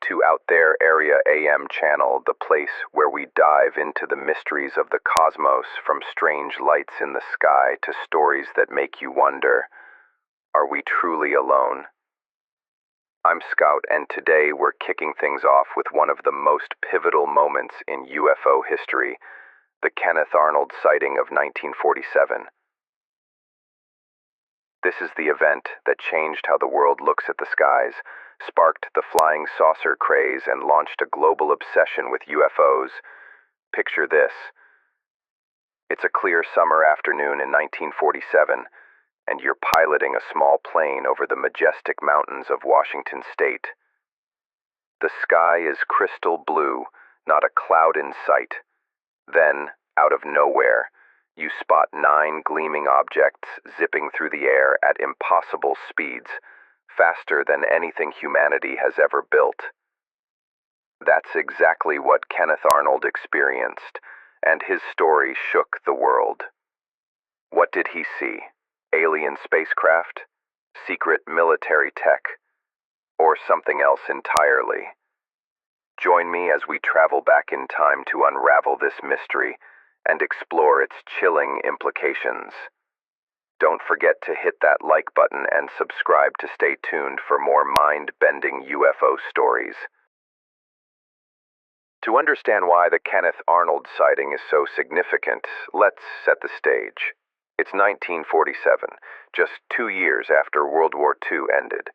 to Out There Area AM channel, the place where we dive into the mysteries of the cosmos, from strange lights in the sky to stories that make you wonder, are we truly alone? I'm Scout, and today we're kicking things off with one of the most pivotal moments in UFO history, the Kenneth Arnold sighting of 1947. This is the event that changed how the world looks at the skies, sparked the flying saucer craze, and launched a global obsession with UFOs. Picture this. It's a clear summer afternoon in 1947, and you're piloting a small plane over the majestic mountains of Washington State. The sky is crystal blue, not a cloud in sight. Then, out of nowhere, you spot 9 gleaming objects zipping through the air at impossible speeds, faster than anything humanity has ever built. That's exactly what Kenneth Arnold experienced, and his story shook the world. What did he see? Alien spacecraft? Secret military tech? Or something else entirely? Join me as we travel back in time to unravel this mystery and explore its chilling implications. Don't forget to hit that like button and subscribe to stay tuned for more mind-bending UFO stories. To understand why the Kenneth Arnold sighting is so significant, let's set the stage. It's 1947, just 2 years after World War II ended.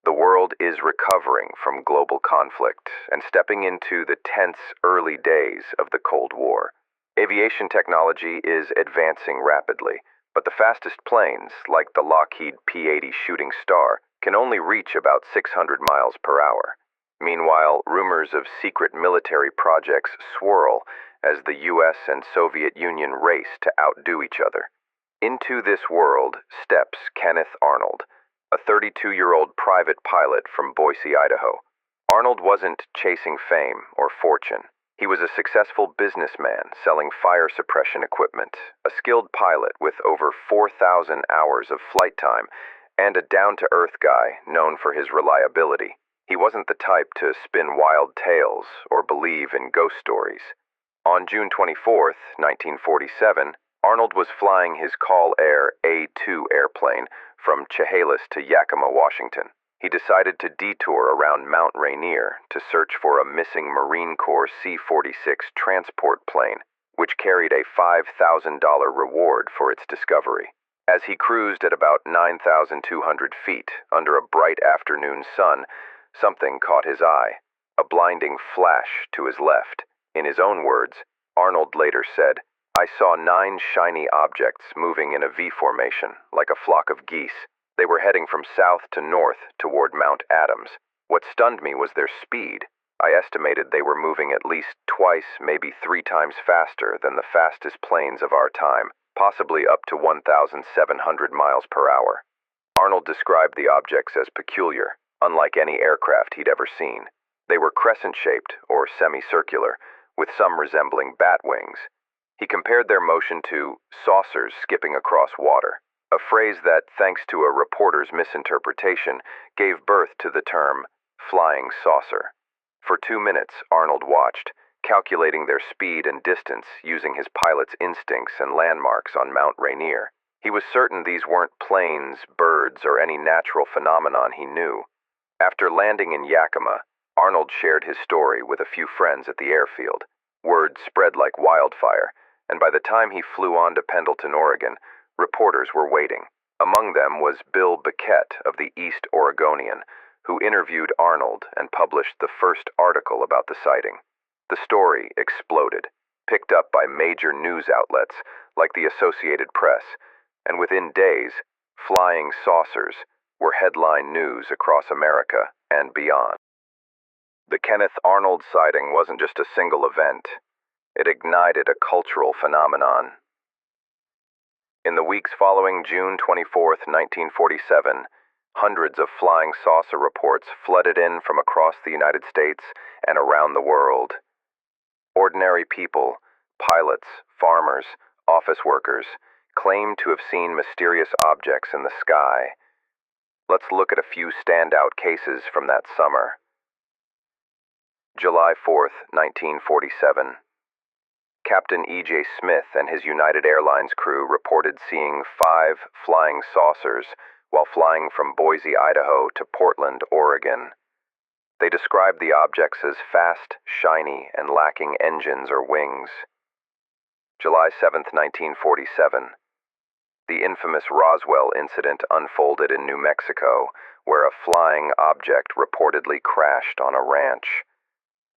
The world is recovering from global conflict and stepping into the tense early days of the Cold War. Aviation technology is advancing rapidly, but the fastest planes, like the Lockheed P-80 Shooting Star, can only reach about 600 miles per hour. Meanwhile, rumors of secret military projects swirl as the US and Soviet Union race to outdo each other. Into this world steps Kenneth Arnold, a 32-year-old private pilot from Boise, Idaho. Arnold wasn't chasing fame or fortune. He was a successful businessman selling fire suppression equipment, a skilled pilot with over 4,000 hours of flight time, and a down-to-earth guy known for his reliability. He wasn't the type to spin wild tales or believe in ghost stories. On June 24, 1947, Arnold was flying his Call Air A-2 airplane from Chehalis to Yakima, Washington. He decided to detour around Mount Rainier to search for a missing Marine Corps C-46 transport plane, which carried a $5,000 reward for its discovery. As he cruised at about 9,200 feet under a bright afternoon sun, something caught his eye, a blinding flash to his left. In his own words, Arnold later said, "I saw 9 shiny objects moving in a V formation, like a flock of geese. They were heading from south to north toward Mount Adams. What stunned me was their speed. I estimated they were moving at least twice, maybe 3 times faster than the fastest planes of our time, possibly up to 1,700 miles per hour. Arnold described the objects as peculiar, unlike any aircraft he'd ever seen. They were crescent-shaped or semicircular, with some resembling bat wings. He compared their motion to saucers skipping across water, a phrase that, thanks to a reporter's misinterpretation, gave birth to the term flying saucer. For 2 minutes, Arnold watched, calculating their speed and distance using his pilot's instincts and landmarks on Mount Rainier. He was certain these weren't planes, birds, or any natural phenomenon he knew. After landing in Yakima, Arnold shared his story with a few friends at the airfield. Word spread like wildfire, and by the time he flew on to Pendleton, Oregon, reporters were waiting. Among them was Bill Biquette of the East Oregonian, who interviewed Arnold and published the first article about the sighting. The story exploded, picked up by major news outlets like the Associated Press, and within days, flying saucers were headline news across America and beyond. The Kenneth Arnold sighting wasn't just a single event. It ignited a cultural phenomenon. In the weeks following June 24, 1947, hundreds of flying saucer reports flooded in from across the United States and around the world. Ordinary people, pilots, farmers, office workers, claimed to have seen mysterious objects in the sky. Let's look at a few standout cases from that summer. July 4th, 1947. Captain E.J. Smith and his United Airlines crew reported seeing 5 flying saucers while flying from Boise, Idaho to Portland, Oregon. They described the objects as fast, shiny, and lacking engines or wings. July 7th, 1947. The infamous Roswell incident unfolded in New Mexico, where a flying object reportedly crashed on a ranch.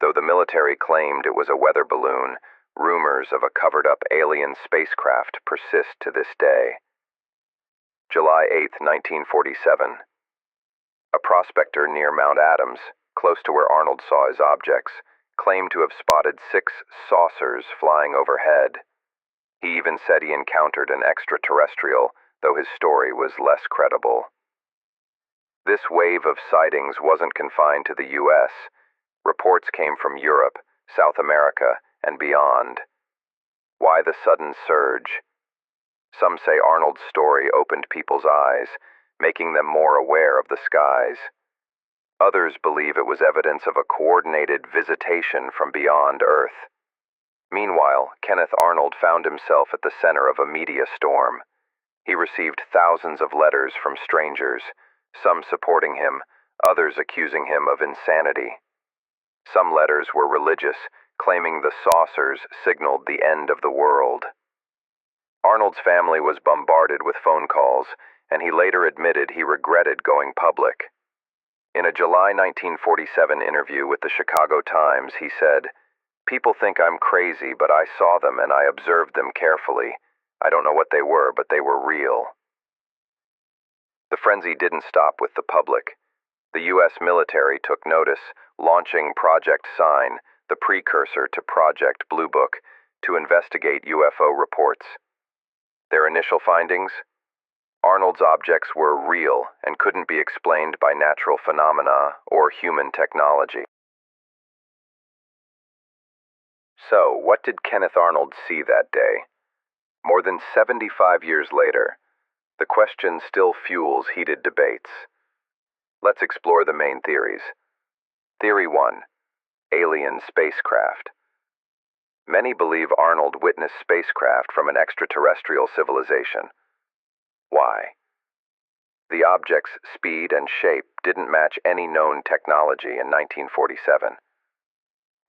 Though the military claimed it was a weather balloon, rumors of a covered-up alien spacecraft persist to this day. July 8, 1947. A prospector near Mount Adams, close to where Arnold saw his objects, claimed to have spotted 6 saucers flying overhead. He even said he encountered an extraterrestrial, though his story was less credible. This wave of sightings wasn't confined to the U.S. Reports came from Europe, South America, and beyond. Why the sudden surge? Some say Arnold's story opened people's eyes, making them more aware of the skies. Others believe it was evidence of a coordinated visitation from beyond Earth. Meanwhile, Kenneth Arnold found himself at the center of a media storm. He received thousands of letters from strangers, some supporting him, others accusing him of insanity. Some letters were religious, claiming the saucers signaled the end of the world. Arnold's family was bombarded with phone calls, and he later admitted he regretted going public. In a July 1947 interview with the Chicago Times, he said, "People think I'm crazy, but I saw them and I observed them carefully. I don't know what they were, but they were real." The frenzy didn't stop with the public. The U.S. military took notice, launching Project Sign, the precursor to Project Blue Book, to investigate UFO reports. Their initial findings? Arnold's objects were real and couldn't be explained by natural phenomena or human technology. So, what did Kenneth Arnold see that day? More than 75 years later, the question still fuels heated debates. Let's explore the main theories. Theory 1. Alien spacecraft. Many believe Arnold witnessed spacecraft from an extraterrestrial civilization. Why? The object's speed and shape didn't match any known technology in 1947.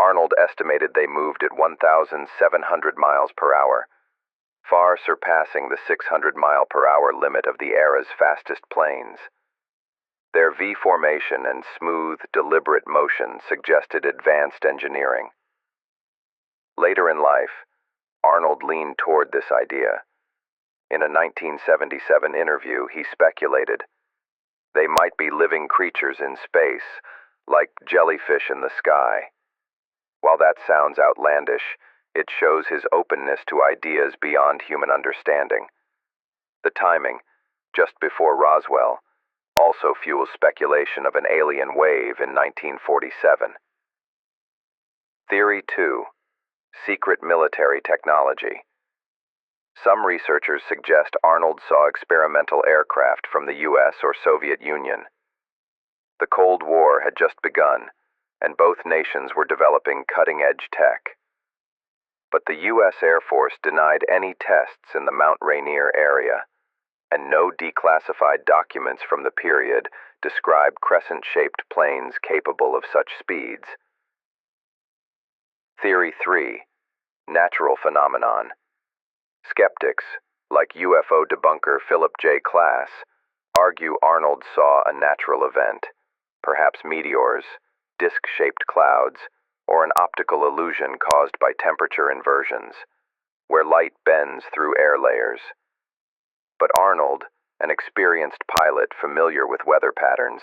Arnold estimated they moved at 1,700 miles per hour, far surpassing the 600-mile-per-hour limit of the era's fastest planes. Their V formation and smooth, deliberate motion suggested advanced engineering. Later in life, Arnold leaned toward this idea. In a 1977 interview, he speculated, "They might be living creatures in space, like jellyfish in the sky." While that sounds outlandish, it shows his openness to ideas beyond human understanding. The timing, just before Roswell, also fuels speculation of an alien wave in 1947. Theory 2. Secret military technology. Some researchers suggest Arnold saw experimental aircraft from the U.S. or Soviet Union. The Cold War had just begun, and both nations were developing cutting-edge tech. But the U.S. Air Force denied any tests in the Mount Rainier area, and no declassified documents from the period describe crescent-shaped planes capable of such speeds. Theory 3. Natural phenomenon. Skeptics, like UFO debunker Philip J. Klass, argue Arnold saw a natural event, perhaps meteors, disc-shaped clouds, or an optical illusion caused by temperature inversions, where light bends through air layers. But Arnold, an experienced pilot familiar with weather patterns,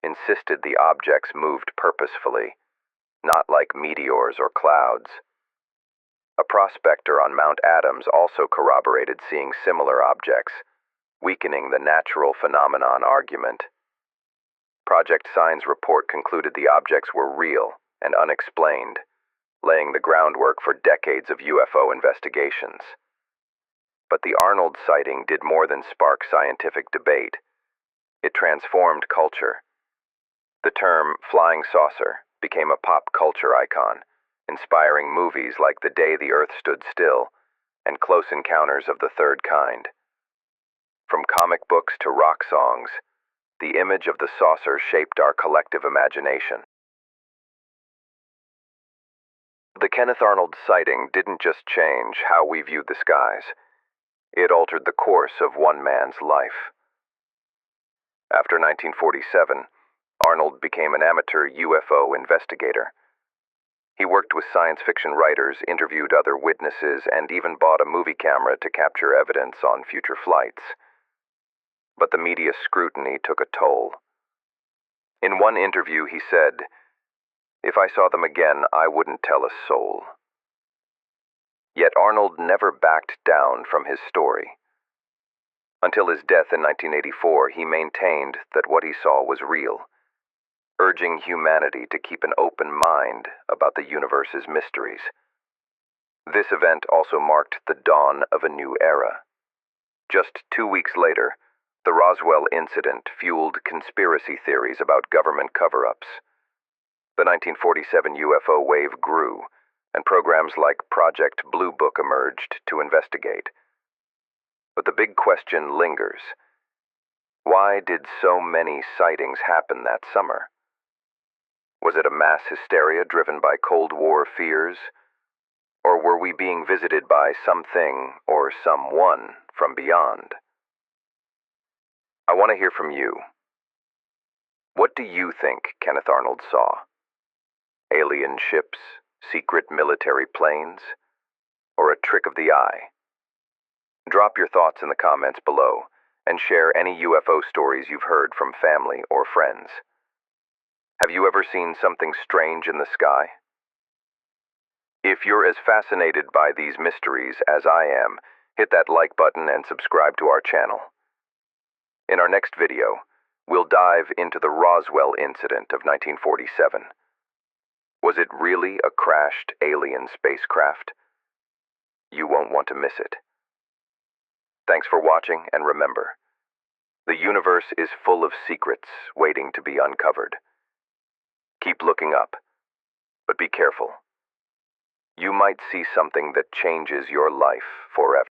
insisted the objects moved purposefully, not like meteors or clouds. A prospector on Mount Adams also corroborated seeing similar objects, weakening the natural phenomenon argument. Project Sign's report concluded the objects were real and unexplained, laying the groundwork for decades of UFO investigations. But the Arnold sighting did more than spark scientific debate. It transformed culture. The term flying saucer became a pop culture icon, inspiring movies like The Day the Earth Stood Still and Close Encounters of the Third Kind. From comic books to rock songs, the image of the saucer shaped our collective imagination. The Kenneth Arnold sighting didn't just change how we viewed the skies. It altered the course of one man's life. After 1947, Arnold became an amateur UFO investigator. He worked with science fiction writers, interviewed other witnesses, and even bought a movie camera to capture evidence on future flights. But the media scrutiny took a toll. In one interview, he said, "If I saw them again, I wouldn't tell a soul." Yet Arnold never backed down from his story. Until his death in 1984, he maintained that what he saw was real, urging humanity to keep an open mind about the universe's mysteries. This event also marked the dawn of a new era. Just 2 weeks later, the Roswell incident fueled conspiracy theories about government cover-ups. The 1947 UFO wave grew, and programs like Project Blue Book emerged to investigate. But the big question lingers. Why did so many sightings happen that summer? Was it a mass hysteria driven by Cold War fears? Or were we being visited by something or someone from beyond? I want to hear from you. What do you think Kenneth Arnold saw? Alien ships, secret military planes, or a trick of the eye? Drop your thoughts in the comments below and share any UFO stories you've heard from family or friends. Have you ever seen something strange in the sky? If you're as fascinated by these mysteries as I am, hit that like button and subscribe to our channel. In our next video, we'll dive into the Roswell incident of 1947. Was it really a crashed alien spacecraft? You won't want to miss it. Thanks for watching, and remember, the universe is full of secrets waiting to be uncovered. Keep looking up, but be careful. You might see something that changes your life forever.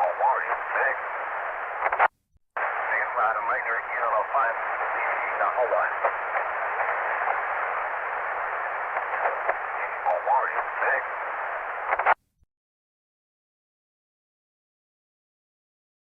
Hawaii 6.